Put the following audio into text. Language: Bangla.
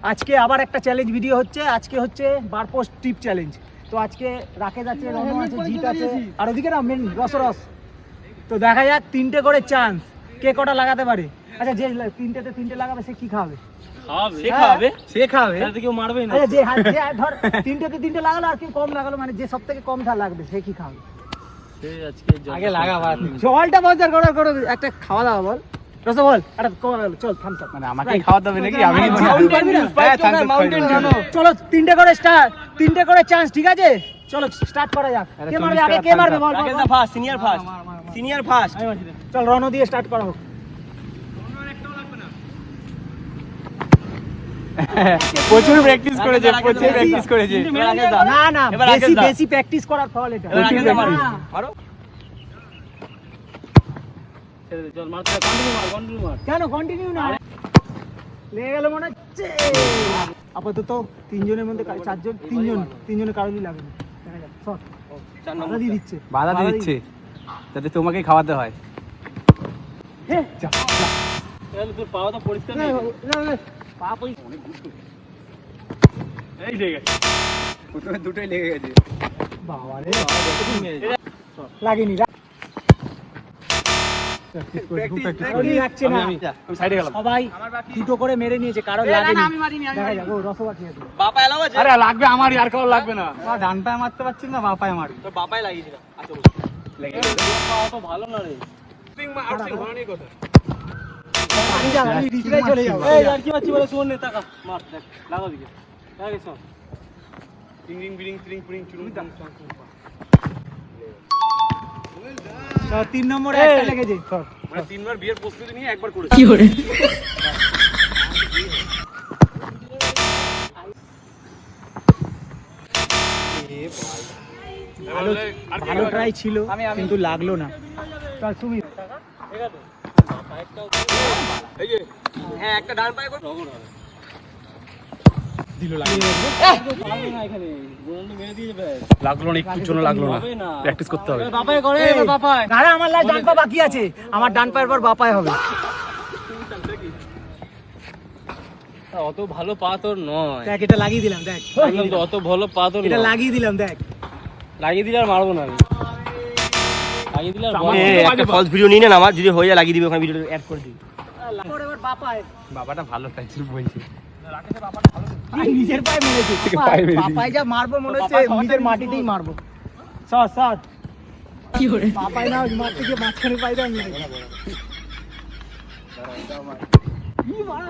আজকে আবার একটা চ্যালেঞ্জ ভিডিও হচ্ছে। আজকে হচ্ছে বারপোস্ট টিপ চ্যালেঞ্জ। তো আজকে রাকেশ আছে, রনো আছে, জিৎ আছে, আর ওদিকে না মেন রসরস। তো দেখা যাক 3টে করে চান্স, কে কটা লাগাতে পারে। আচ্ছা, যে 3টেতে 3টে লাগাবে সে কি খাবে? সে খাবে, কেউ মারবে না। যে ধর 3টেতে 3টে লাগালো আর কেউ কম লাগালো, মানে যে সব থেকে কম ধার লাগবে সে কি খাবে? আগে লাগাবা, জলটা বজার করো, একটা খাওয়া দাওয়া বল। রসো বল, আরে চল থামস আপ, মানে আমাকে খাওয়া দাবে নাকি? আমি চলো 3টে করে স্টার্ট, 3টে করে চান্স, ঠিক আছে? চলো স্টার্ট করা যাক। কে মারবে আগে? কে মারবে বল? First, senior first. চল রনো দিয়ে স্টার্ট করা হোক। প্রচুর প্র্যাকটিস করেছে। না বেশি প্র্যাকটিস করার ফল এটা। কেন কন্টিনিউ না? লেগে গেল মনে হচ্ছে। আপাতত 3জনের মধ্যে 4জন, 3জনের কারোরই লাগে না। দেখা যাক, শট বাধা দিয়ে দিচ্ছে যাতে তোমাকে খাওয়াতে হয়। তোর পাওয়াটা পরিষ্কার নেই। পা পরিষ্কার। এই লেগে গেছে, প্রথমে দুটোই লেগে গেছে। বাবা রে, লাগেনি। সবাই 2টো করে মেরে নিয়েছে, কারো লাগেনি। দেখা যাক, ও রসো বাকি আছে। বাপা এলাও আছে। আরে লাগবে আমারই, আর কারো লাগবে না। ডান পায়ে মারতে পারছিস না, বাঁ পায়ে মারবি। তোর বাপাই লাগিয়েছিল। আচ্ছা লেগে গেছে। পাওয়া তো ভালো না রে। ঘোরানোর কথা। আমি রিচরাই চলে যাবো। এই আর কি মারছি বলে শোন নে, টাকা মার, দেখ লাগা দিকে। লাগে সব টিং টিং বিড়িং টিং পুরিং চুরুং। 3 নম্বরে একটা লেগেছে। মানে 3বার বিয়ের প্রস্তুতি নিয়ে একবার করেছি। কি করে? ভালো ট্রাই ছিল, কিন্তু লাগলো না। চল সুমিত, এই যে হ্যাঁ, একটা ডান পায়ে করে রগড় হবে। দিল লাগলো না এখানে গোলন্ড মেরে দিয়ে যাবে। লাগলো না, একটু জন্য লাগলো না। প্র্যাকটিস করতে হবে। বাপাই করে, বাপাই। দাঁড়া, আমার লাস্ট ডান পা বাকি আছে। আমার ডান পায়ের পর বাপায় হবে। অত ভালো পা তোর নয়। দেখ, এটা লাগিয়ে দিলাম, দেখ অত ভালো পা তোর এটা নয়। লাগিয়ে দিলাম, দেখ লাগিয়ে দিলে আর মারবো না আমি। লাগিয়ে দিলে আর একটা ফলস ভিডিও নিয়ে না, আমার যদি হয়ে যায় লাগিয়ে দিবি, ওখানে ভিডিও অ্যাড করে দিবি। এবার বাপায়। বাবাটা ভালো খাইছে বলছে। নিজের পায়ে মেরেছে। পাপায় যা মারবো মনে হচ্ছে নিজের মাটিতেই মারবো। শট কি করে? পাপায় না মারতে গিয়ে মাঝখানে পায়টা মেরে। কি মারা?